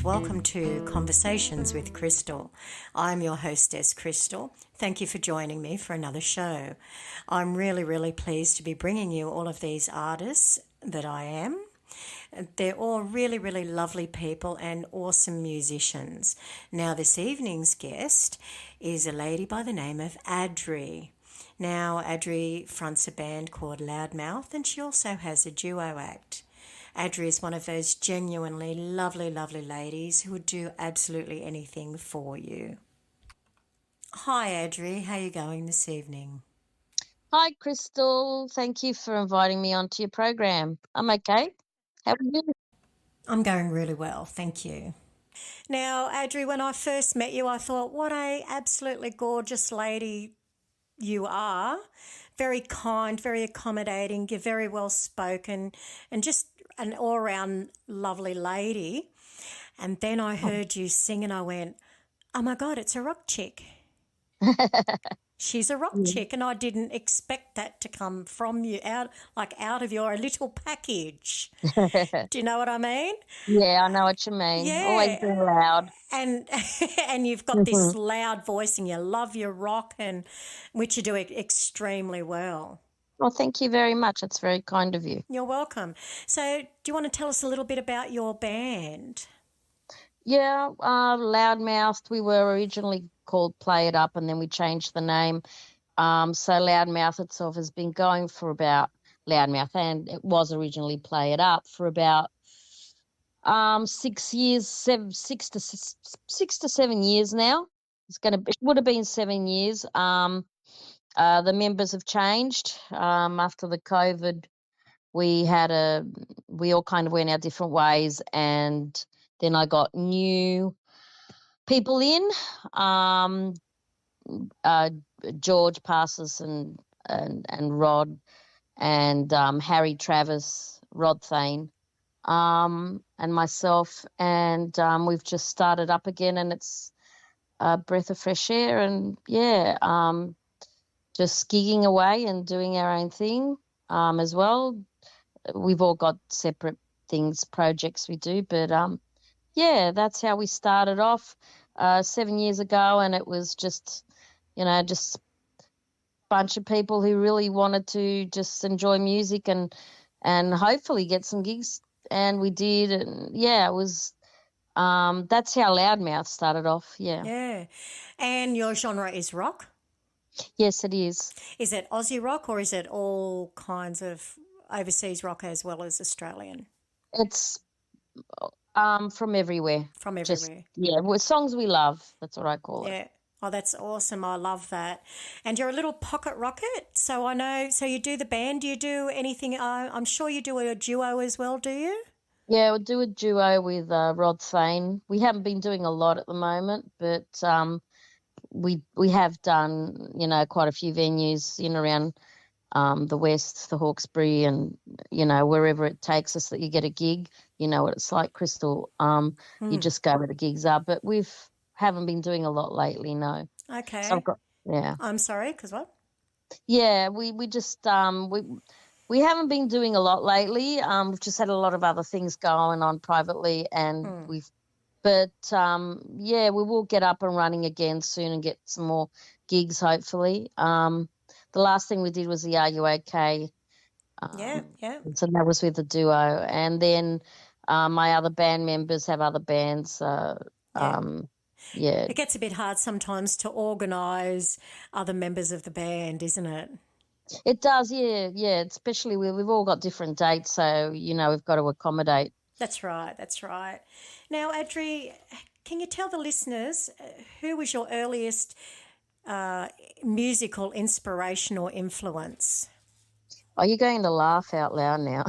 and welcome to Conversations with Crystal. I'm your hostess, Crystal. Thank you for joining me for another show. I'm really pleased to be bringing you all of these artists that I am. They're all really lovely people and awesome musicians. Now, this evening's guest is a lady by the name of Adri. Now, Adri fronts a band called Loudmouthed, and she also has a duo act. Adri is one of those genuinely lovely ladies who would do absolutely anything for you. Hi, Adri. How are you going this evening? Hi, Crystal. Thank you for inviting me onto your program. I'm okay. How are you? I'm going really well, thank you. Now, Adri, when I first met you, I thought, what a absolutely gorgeous lady you are. Very kind, very accommodating, you're very well spoken, and just an all-round lovely lady. And then I heard you sing and I went, oh my God, it's a rock chick. She's a rock chick, and I didn't expect that to come from you, out of your little package. Do you know what I mean? Yeah, I know what you mean. Yeah. Always being loud. And you've got this loud voice, and you love your rock, and which you do extremely well. Well, thank you very much. That's very kind of you. You're welcome. So do you want to tell us a little bit about your band? Yeah, Loudmouthed, we were originally called Play It Up, and then we changed the name. So Loudmouth itself has been going for about Loudmouth, and it was originally Play It Up for about 6 years, 6 to 7 years now. It would have been 7 years. The members have changed after the COVID. We all kind of went our different ways, and then I got new people in. George Passes and Rod, and Harry Travis, Rod Thane, and myself, and we've just started up again, and it's a breath of fresh air, and just gigging away and doing our own thing as well. We've all got separate things, projects we do, but that's how we started off 7 years ago, and it was just a bunch of people who really wanted to just enjoy music and hopefully get some gigs, and we did, and it was that's how Loudmouth started off. Yeah. And your genre is rock? Yes, it is. Is it Aussie rock, or is it all kinds of overseas rock as well as Australian? It's from everywhere. From everywhere. With songs we love. That's what I call it. Yeah. Oh, that's awesome. I love that. And you're a little pocket rocket. So I know, so you do the band. Do you do anything? I'm sure you do a duo as well, do you? Yeah, we'll do a duo with Rod Thane. We haven't been doing a lot at the moment, but we have done, quite a few venues in around the West, the Hawkesbury, and, wherever it takes us that you get a gig. You know what it's like, Crystal. You just go where the gigs are. But haven't been doing a lot lately, no. Okay. So I'm sorry, because what? Yeah, we just we haven't been doing a lot lately. We've just had a lot of other things going on privately, and we will get up and running again soon and get some more gigs, hopefully. The last thing we did was the Are You OK? Yeah. So that was with the duo, and then my other band members have other bands. It gets a bit hard sometimes to organise other members of the band, isn't it? It does, yeah. Especially we've all got different dates, so we've got to accommodate. That's right. Now, Adri, can you tell the listeners who was your earliest musical inspiration or influence? Are you going to laugh out loud now?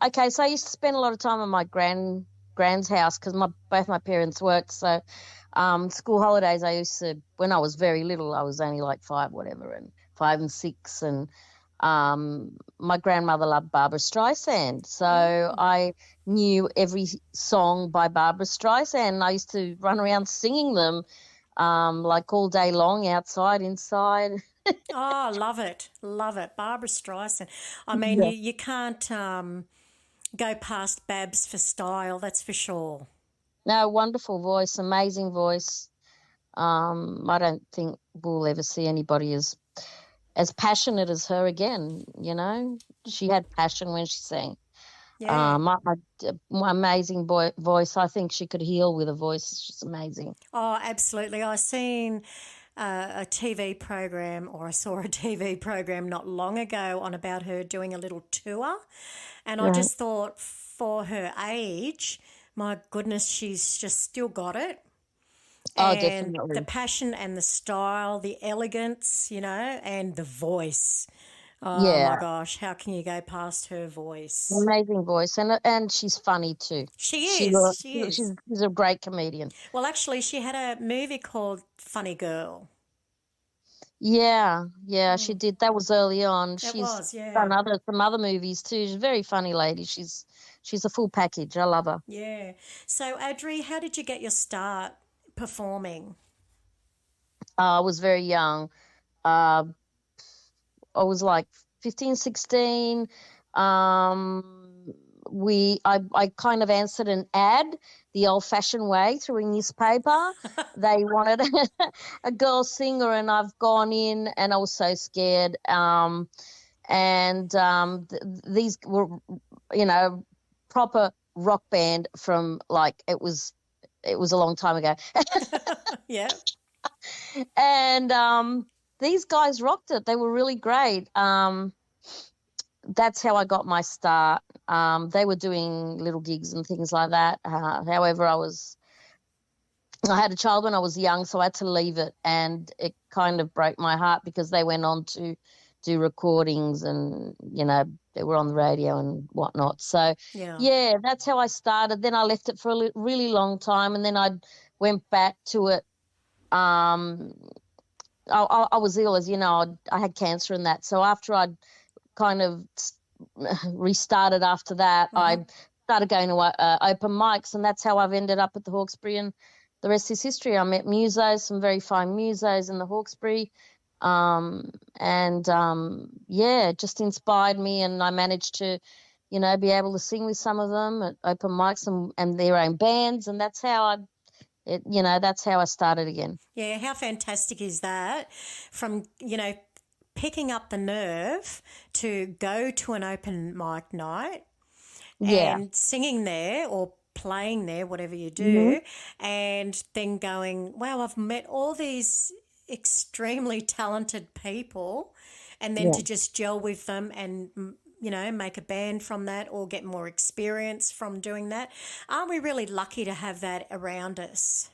Okay, so I used to spend a lot of time at my grand's house because both my parents worked. So school holidays, I used to, when I was very little, I was only like 5 and 6, and my grandmother loved Barbra Streisand, so I knew every song by Barbra Streisand, and I used to run around singing them like all day long, outside, inside. Oh, love it. Barbra Streisand. I mean, you can't go past Babs for style, that's for sure. No, wonderful voice, amazing voice. I don't think we'll ever see anybody as passionate as her again. You know, she had passion when she sang. Yeah. Amazing voice. I think she could heal with a voice. She's amazing. Oh, absolutely. I seen a TV program, or I saw a TV program not long ago on about her doing a little tour, and I Yeah. just thought, for her age, my goodness, she's just still got it. Oh, And the definitely. passion and the style, the elegance, and the voice. Oh my Yeah, gosh, how can you go past her voice? amazing voice, and she's funny too. She She is, she is. she's a great comedian. Well, actually, she had a movie called Funny Girl. Yeah, yeah, she did. That was early on. It She's was, done yeah. some other movies too. She's a very funny lady. She's a full package. I love her. Yeah. So, Adri, how did you get your start performing? I was very young. Uh, I was like 15, 16. I kind of answered an ad the old-fashioned way through a newspaper. They wanted a girl singer, and I've gone in, and I was so scared. These were, proper rock band from, like, it was a long time ago. Yeah. And these guys rocked it. They were really great. That's how I got my start. They were doing little gigs and things like that. However, I had a child when I was young, so I had to leave it, and it kind of broke my heart because they went on to do recordings, and they were on the radio and whatnot. So Yeah. yeah, that's how I started. Then I left it for a really long time, and then I went back to it. um I was ill, as you know. I had cancer and that. So after I'd kind of restarted after that, I started going to open mics, and that's how I've ended up at the Hawkesbury, and the rest is history. I met musos, some very fine musos in the Hawkesbury, yeah, it just inspired me, and I managed to, be able to sing with some of them at open mics and their own bands, and that's how that's how I started again. Yeah. How fantastic is that? From, picking up the nerve to go to an open mic night Yeah. and singing there or playing there, whatever you Hmm. do, and then going, wow, I've met all these extremely talented people, and then Yeah. to just gel with them and, make a band from that or get more experience from doing that. Aren't we really lucky to have that around us?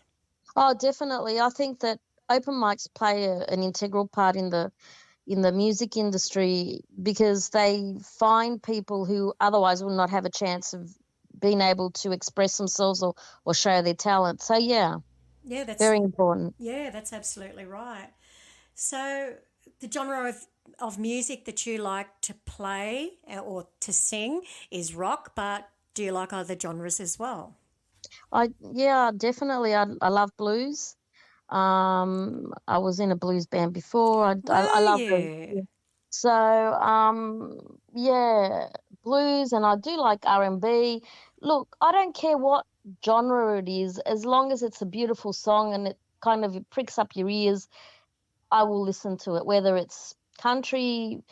Oh, definitely. I think that open mics play an integral part in the music industry, because they find people who otherwise would not have a chance of being able to express themselves or show their talent. So yeah, Yeah, that's very important. yeah, that's absolutely right. So, the genre of music that you like to play or to sing is rock, but do you like other genres as well? Yeah, definitely. I love blues. I was in a blues band before. I Were love you? so yeah, blues, and I do like R&B. Look, I don't care what genre it is, as long as it's a beautiful song and it kind of pricks up your ears. I will listen to it, whether it's country,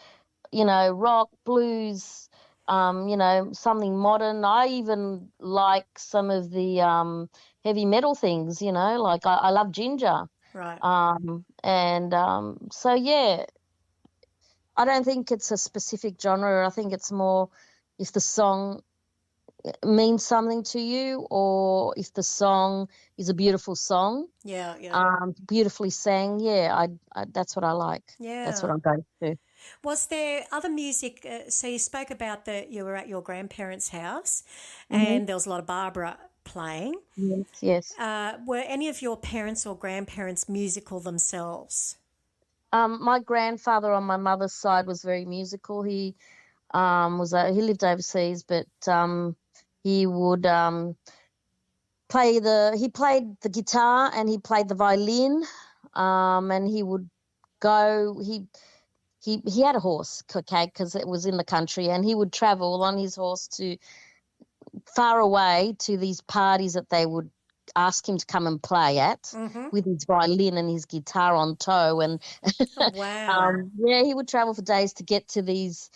rock, blues, something modern. I even like some of the heavy metal things, like I love Ginger. Right. So yeah, I don't think it's a specific genre. I think it's more if the song means something to you, or if the song is a beautiful song, Yeah, yeah. beautifully sang. Yeah, that's what I like. That's what Yeah. I'm going to. Was there other music? So you spoke about that you were at your grandparents' house Hmm. and there was a lot of Barbara playing. Yes, yes. Were any of your parents or grandparents musical themselves? My grandfather on my mother's side was very musical. He lived overseas, but he would he played the guitar, and he played the violin, and he would go. He had a horse, okay, because it was in the country, and he would travel on his horse to far away to these parties that they would ask him to come and play at with his violin and his guitar on tow. And Oh, wow. yeah, he would travel for days to get to these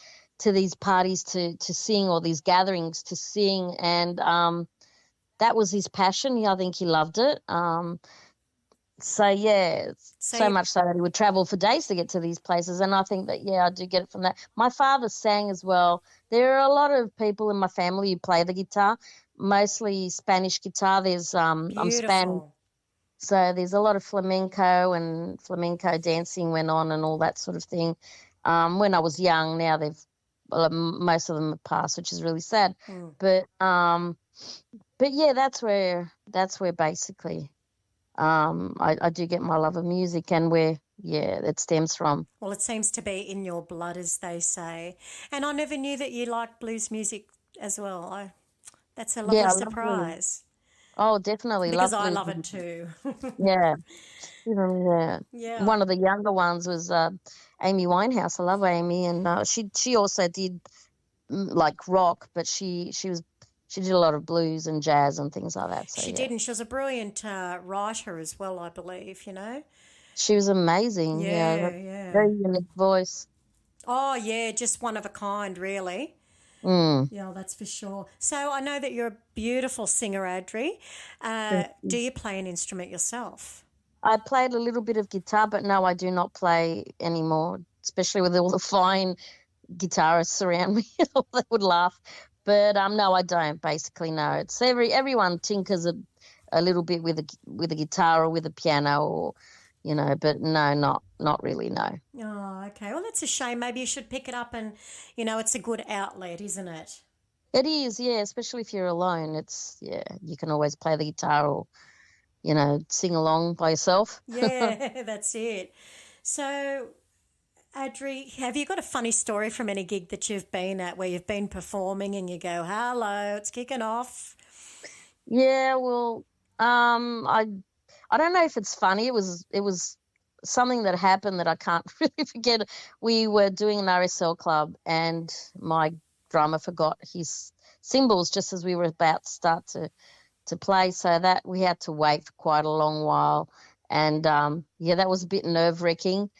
parties to sing, or these gatherings to sing. And that was his passion. I think he loved it. So, yeah, so much so that he would travel for days to get to these places. And I think that, yeah, I do get it from that. My father sang as well. There are a lot of people in my family who play the guitar, mostly Spanish guitar. There's I'm Spanish, so there's a lot of flamenco, and flamenco dancing went on and all that sort of thing. When I was young, now most of them have passed, which is really sad. But yeah, that's where basically I do get my love of music, and where it stems from. Well, it seems to be in your blood, as they say. And I never knew that you liked blues music as well. That's a lovely surprise. Oh, definitely. Because I love it too. Yeah. One of the younger ones was Amy Winehouse. I love Amy, and she also did like rock, but she did a lot of blues and jazz and things like that. So, she did, and she was a brilliant writer as well, I believe, She was amazing. Yeah. Very unique voice. Oh, yeah, just one of a kind, really. Yeah, that's for sure. So I know that you're a beautiful singer, Adri. Do you play an instrument yourself? I played a little bit of guitar, but no, I do not play anymore, especially with all the fine guitarists around me. They would laugh. But no, I don't, basically, no. It's everyone tinkers a little bit with a guitar or with a piano, or but no, not really, no. Oh, okay. Well, that's a shame. Maybe you should pick it up, and it's a good outlet, isn't it? It is, yeah, especially if you're alone. It's, you can always play the guitar, or sing along by yourself. Yeah, that's it. So, Adri, have you got a funny story from any gig that you've been at where you've been performing and you go, hello, it's kicking off? Yeah, well, I don't know if it's funny. It was something that happened that I can't really forget. We were doing an RSL club, and my drummer forgot his cymbals just as we were about to start to play, so that we had to wait for quite a long while. And that was a bit nerve-wracking.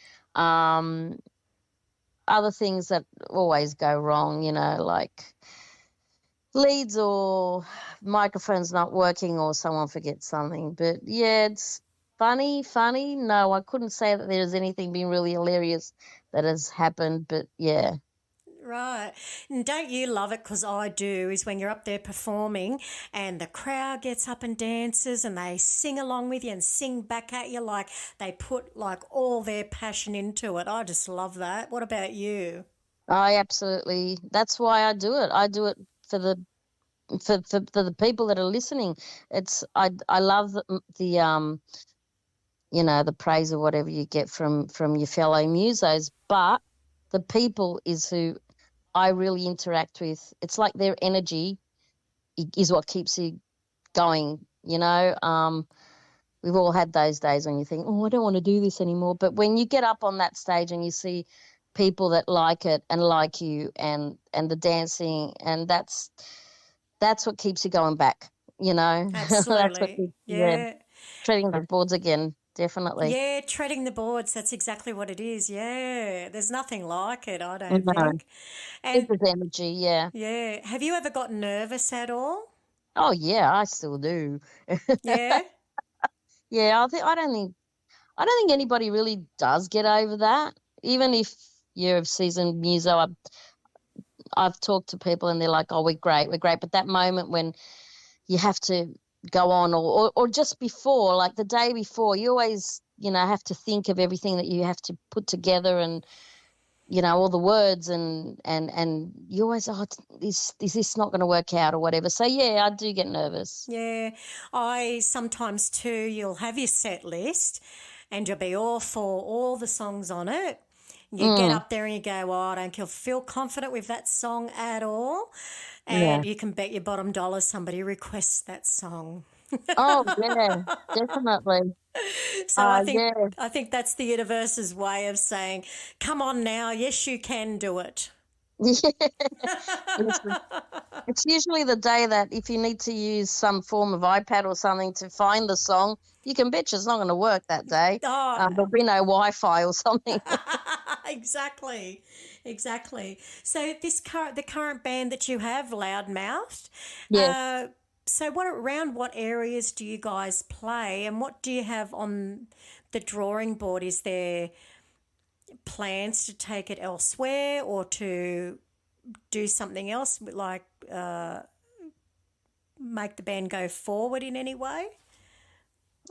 Other things that always go wrong, like leads or microphones not working, or someone forgets something. But yeah, it's funny. No, I couldn't say that there's anything been really hilarious that has happened, but yeah. Right. And don't you love it, because I do, is when you're up there performing and the crowd gets up and dances and they sing along with you and sing back at you, like they put like all their passion into it. I just love that. What about you? I absolutely, that's why I do it. I do it for the people that are listening. It's I love the the praise or whatever you get from your fellow musos, but the people is who I really interact with. It's like their energy is what keeps you going. We've all had those days when you think, oh, I don't want to do this anymore. But when you get up on that stage and you see people that like it and like you, and the dancing, and that's what keeps you going back, Absolutely. That's what treading the boards again, definitely. Yeah, treading the boards, that's exactly what it is. Yeah, there's nothing like it, I don't think. And it's energy, yeah. Yeah. Have you ever got nervous at all? Oh, yeah, I still do. Yeah? Yeah, I don't think anybody really does get over that. Even if you're a seasoned muso, I've talked to people and they're like, oh, we're great. But that moment when you have to go on, or just before, like the day before, you always, have to think of everything that you have to put together, and, all the words, and you always, is this not going to work out or whatever. So, yeah, I do get nervous. Yeah. I sometimes too, you'll have your set list and you'll be all for all the songs on it. You get up there and you go, I don't feel confident with that song at all. And you can bet your bottom dollar somebody requests that song. Oh, yeah, definitely. So I think that's the universe's way of saying, come on now, yes, you can do it. It's, it's usually the day that if you need to use some form of iPad or something to find the song, you can bet you it's not going to work that day. Oh, There'll be no Wi-Fi or something. exactly, exactly. So the current band that you have, Loudmouthed, Yeah. so what areas do you guys play, and what do you have on the drawing board? Is there plans to take it elsewhere or to do something else, like make the band go forward in any way?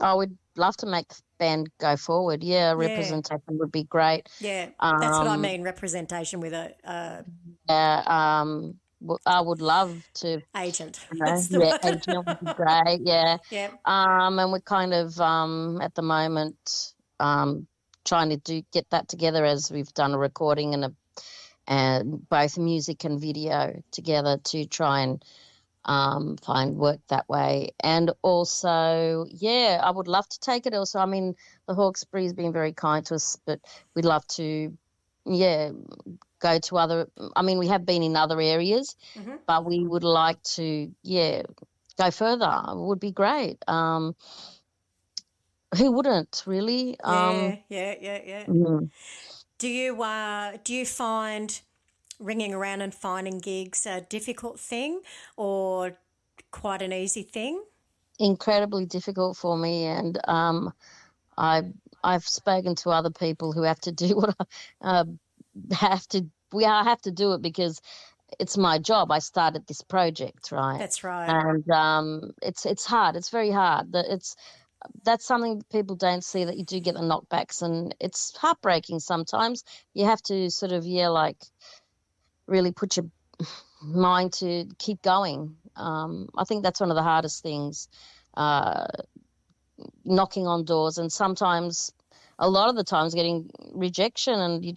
I would love to make the band go forward. Yeah, Yeah, representation would be great. yeah. That's what I mean, representation with a Yeah, I would love to, agent. That's the yeah, word. agent would be great. Yeah. Yeah. And we're kind of at the moment trying to get that together, as we've done a recording and both music and video together to try and find work that way. And also, yeah, I would love to take it also. I mean, the Hawkesbury's been very kind to us, but we'd love to, yeah, go to other, I mean, we have been in other areas, but we would like to, yeah, go further. It would be great. Who wouldn't really? Yeah. Mhm. Do you find ringing around and finding gigs a difficult thing or quite an easy thing? Incredibly difficult for me, and I I've spoken to other people who have to do what I have to. I have to do it because it's my job. I started this project, right? That's right. And it's hard. It's very hard. That's something that people don't see, that you do get the knockbacks, and it's heartbreaking sometimes. You have to sort of like really put your mind to keep going. I think that's one of the hardest things. Uh, Knocking on doors, and sometimes, a lot of the times, getting rejection, and you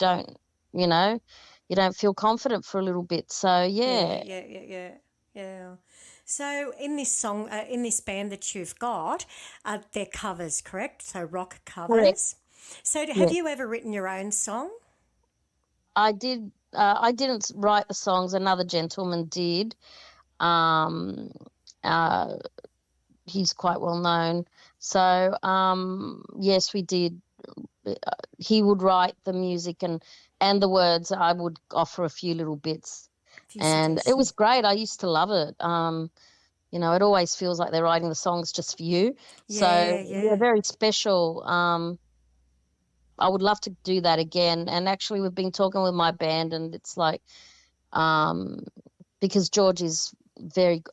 know you don't feel confident for a little bit. So Yeah, yeah. yeah. So in this song, in this band that you've got, they're covers, correct? So rock Correct. covers. So have Yeah, you ever written your own song? I did. I didn't write the songs, another gentleman did. um uh he's quite well known. So yes, we did. He would write the music and the words. I would offer a few little bits, A few and it was suggestions. great. I used to love it. It always feels like they're writing the songs just for you. So Yeah, yeah, yeah. very special. I would love to do that again. And actually, we've been talking with my band, and it's like, um, because George is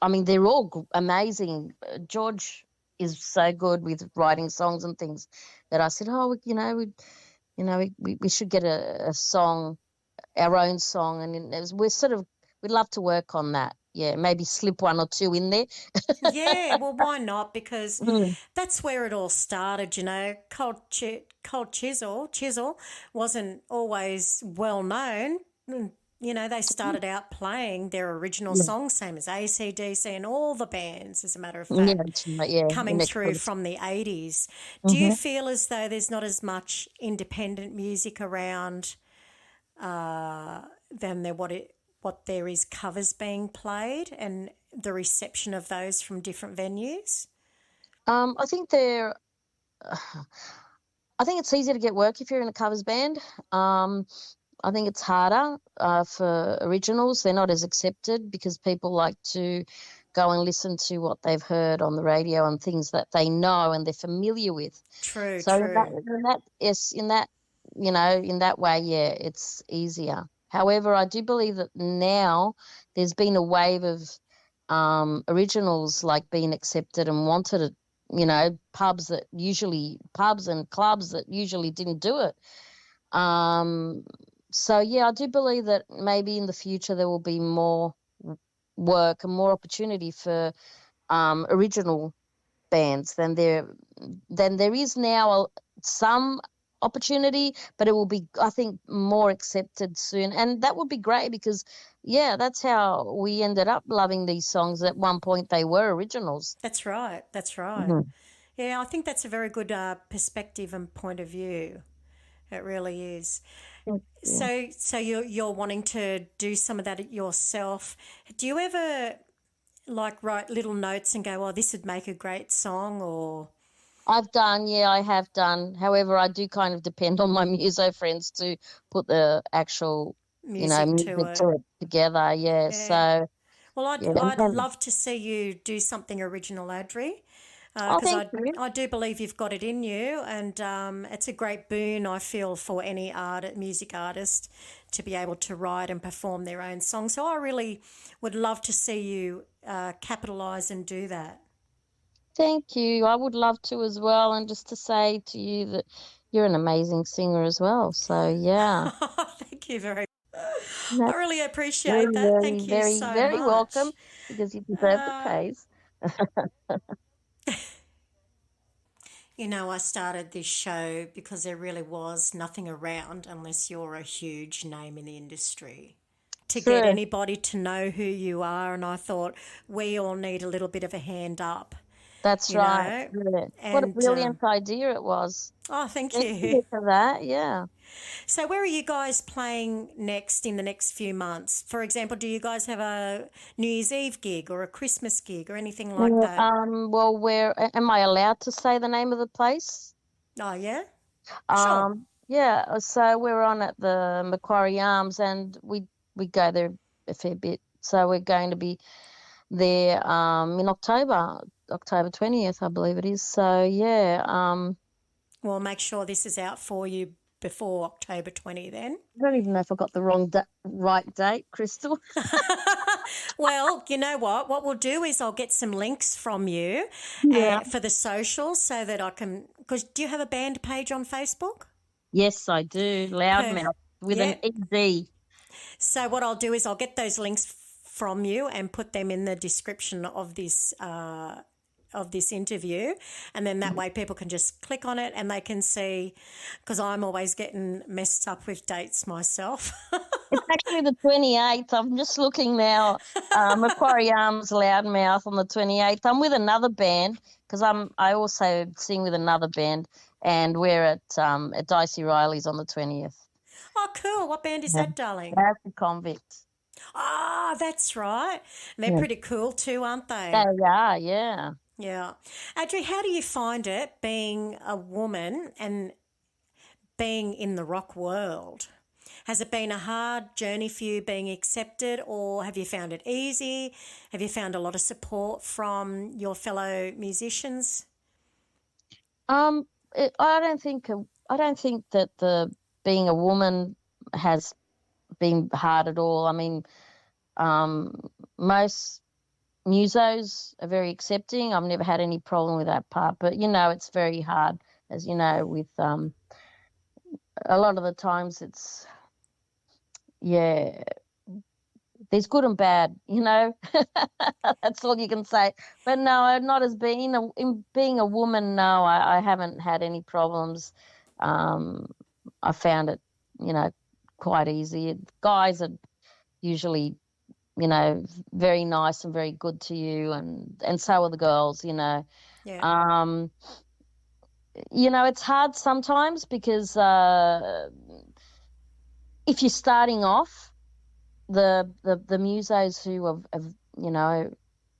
I mean, they're all amazing. George is so good with writing songs and things, that I said, oh, we should get a song, our own song, and we'd love to work on that. Yeah, maybe slip one or two in there. Yeah, well, why not? Because Mm. that's where it all started, Cold Chisel wasn't always well known. They started out playing their original Yeah, songs, same as AC/DC and all the bands, as a matter of yeah, fact, that's right, yeah, coming through electronic. from the 80s. Do you Hmm. feel as though there's not as much independent music around than what there is covers being played and the reception of those from different venues? I think they're. I think it's easier to get work if you're in a covers band. Um, I think it's harder for originals. They're not as accepted because people like to go and listen to what they've heard on the radio and things that they know and they're familiar with. True, So true. in that way, yeah, it's easier. However, I do believe that now there's been a wave of originals like being accepted and wanted. Pubs and clubs that usually didn't do it. Um, so yeah, I do believe that maybe in the future there will be more work and more opportunity for original bands than there is now. Some opportunity, but it will be, I think, more accepted soon, and that would be great because, yeah, that's how we ended up loving these songs. At one point, they were originals. That's right. That's right. Mhm. Yeah, I think that's a very good perspective and point of view. It really is. Yeah. So you're wanting to do some of that yourself. Do you ever like write little notes and go, "Oh, this would make a great song," or I have done. However, I do kind of depend on my muso friends to put the actual, music to music it? to it together. Yeah. Yeah. So, Well, yeah. I'd love to see you do something original, Adri, Oh, because thank you. I do believe you've got it in you, and it's a great boon I feel for any music artist to be able to write and perform their own songs. So I really would love to see you capitalise and do that. Thank you. I would love to as well. And just to say to you that you're an amazing singer as well. So, yeah. Thank you very. I That's really very, appreciate that. very, Thank you very, so very welcome much. because you deserve the Uh, praise. I started this show because there really was nothing around unless you're a huge name in the industry to get True. anybody to know who you are. And I thought we all need a little bit of a hand up, That's you right. know. Yeah. What a And brilliant idea it was. oh, thank Thank you. you for that. Yeah. So, where are you guys playing next in the next few months? For example, do you guys have a New Year's Eve gig or a Christmas gig or anything like Yeah, that? well, am I allowed to say the name of the place? Oh, yeah, sure. Yeah, so we're on at the Macquarie Arms and we go there a fair bit. So we're going to be there in October 20th, I believe it is. So yeah, Well, make sure this is out for you before October 20 then. I don't even know if I got the right date, Crystal. Well, you know what? What we'll do is I'll get some links from you Yeah. for the socials so that I can. Because do you have a band page on Facebook? Yes, I do. Perf. Loudmouth with an Yeah. ED. So what I'll do is I'll get those links from you and put them in the description of this interview, and then that way people can just click on it and they can see, because I'm always getting messed up with dates myself. It's actually the 28th. I'm just looking now. Macquarie Arms Loudmouth on the 28th. I'm with another band because I also sing with another band, and we're at Dicey Riley's on the 20th. Oh, cool. What band is Yeah. that, darling? That's the Convict. Ah, that's right. They're Yeah. pretty cool too, aren't They they? are, yeah. Yeah. Adri, how do you find it being a woman and being in the rock world? Has it been a hard journey for you being accepted, or have you found it easy? Have you found a lot of support from your fellow musicians? Um, I don't think that the being a woman has been hard at all. I mean, most musos are very accepting. I've never had any problem with that part, but it's very hard, as you know, with a lot of the times it's yeah, there's good and bad, That's all you can say. But no, not as in being a woman. No, I haven't had any problems. Um, I found it, quite easy. Guys are usually, very nice and very good to you, and so are the girls. Yeah. Um, it's hard sometimes because if you're starting off, the musos who have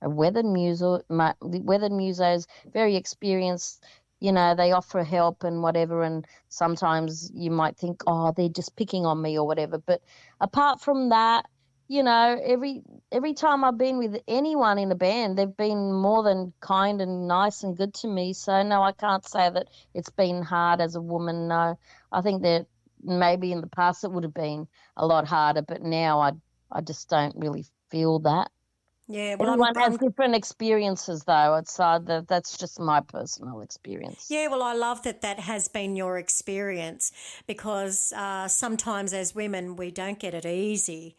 a weathered musos, very experienced, they offer help and whatever, and sometimes you might think, oh, they're just picking on me or whatever, but apart from that, every time I've been with anyone in a band, they've been more than kind and nice and good to me. So no, I can't say that it's been hard as a woman. No, I think that maybe in the past it would have been a lot harder, but now I just don't really feel that. Yeah, well, Everyone has different experiences, though. It's that's just my personal experience. yeah, well, I love that that has been your experience, because sometimes as women we don't get it easy.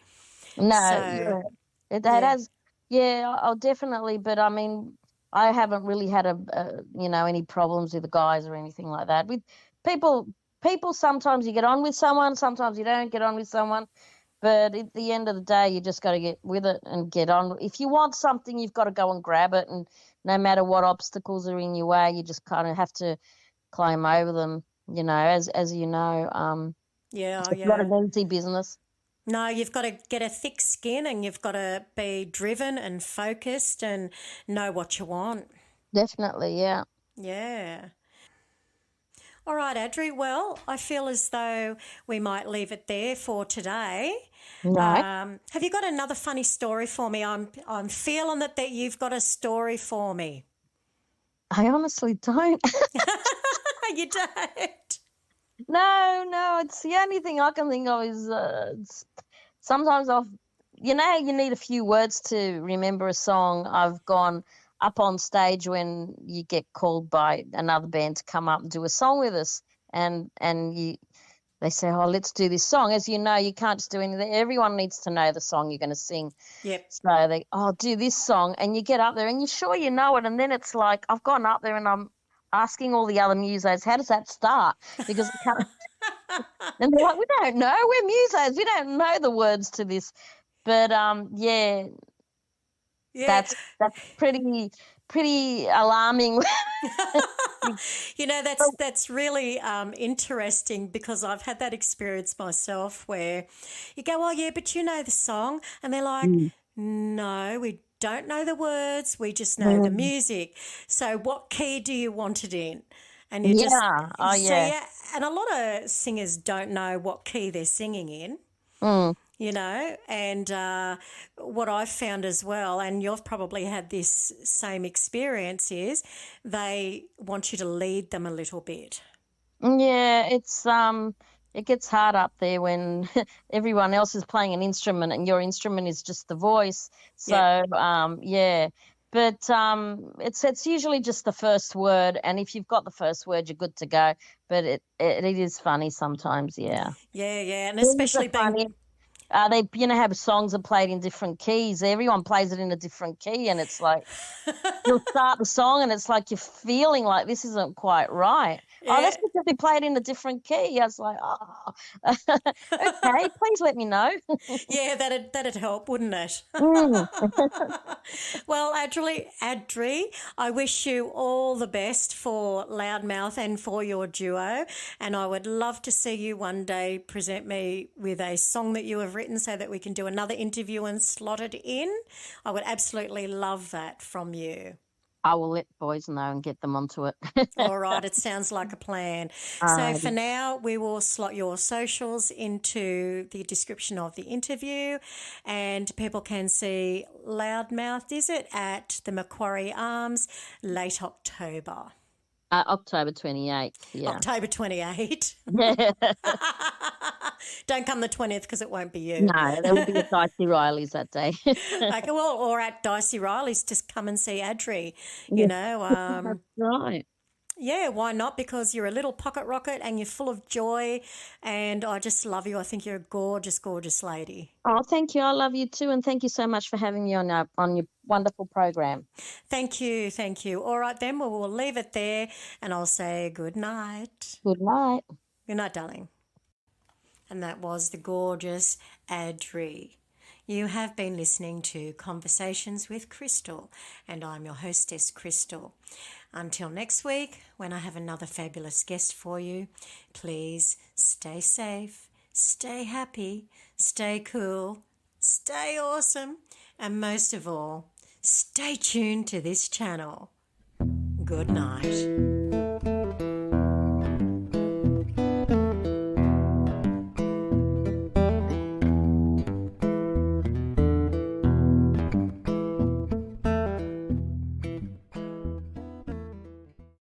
No, So it yeah, has. Yeah, I'll definitely. But I mean, I haven't really had any problems with the guys or anything like that. With people, sometimes you get on with someone, sometimes you don't get on with someone. But at the end of the day, you just got to get with it and get on. If you want something, you've got to go and grab it. And no matter what obstacles are in your way, you just kind of have to climb over them. As you know. Yeah, It's not yeah. an easy business. No, you've got to get a thick skin and you've got to be driven and focused and know what you want. Definitely, yeah. Yeah. All right, Adri. Well, I feel as though we might leave it there for today. Right. Have you got another funny story for me? I'm feeling that you've got a story for me. I honestly don't. You don't. No, it's the only thing I can think of is sometimes you need a few words to remember a song. I've gone up on stage when you get called by another band to come up and do a song with us, and they say, oh, let's do this song. As you know, you can't just do anything. Everyone needs to know the song you're going to sing. Yep. So they, do this song, and you get up there and you're sure you know it, and then it's like I've gone up there and I'm asking all the other musos, how does that start? Because I can't. And they're like, we don't know. We're musos. We don't know the words to this. But Yeah. that's pretty alarming. That's really interesting because I've had that experience myself where you go, oh yeah, but you know the song, and they're like, no, we don't know the words, we just know the music. So what key do you want it in? And you just and a lot of singers don't know what key they're singing in. And what I've found as well, and you've probably had this same experience, is they want you to lead them a little bit. Yeah, it gets hard up there when everyone else is playing an instrument and your instrument is just the voice. So yeah. But it's usually just the first word, and if you've got the first word, you're good to go. But it is funny sometimes, yeah. Yeah, and especially being. They have songs are played in different keys. Everyone plays it in a different key, and it's like you'll start the song and it's like you're feeling like this isn't quite right. Yeah. Oh, that's because they played in a different key. I was like, oh, okay, please let me know. Yeah, that'd help, wouldn't it? Well, Adri, I wish you all the best for Loudmouth and for your duo, and I would love to see you one day present me with a song that you have written so that we can do another interview and slot it in. I would absolutely love that from you. I will let boys know and get them onto it. All right, it sounds like a plan. So for now, we will slot your socials into the description of the interview, and people can see Loudmouthed, is it, at the Macquarie Arms late October. October 28th, yeah. October 28th. Yeah. Don't come the 20th because it won't be you. No, there will be at Dicey Riley's that day. Okay, well, or at Dicey Riley's, just come and see Adri, That's right. Yeah, why not? Because you're a little pocket rocket and you're full of joy, and I just love you. I think you're a gorgeous, gorgeous lady. Oh, thank you. I love you too, and thank you so much for having me on your wonderful program. Thank you. All right, then, well, we'll leave it there, and I'll say good night. Good night. Good night, darling. And that was the gorgeous Adri. You have been listening to Conversations with Crystal, and I'm your hostess, Crystal. Until next week, when I have another fabulous guest for you, please stay safe, stay happy, stay cool, stay awesome, and most of all, stay tuned to this channel. Good night.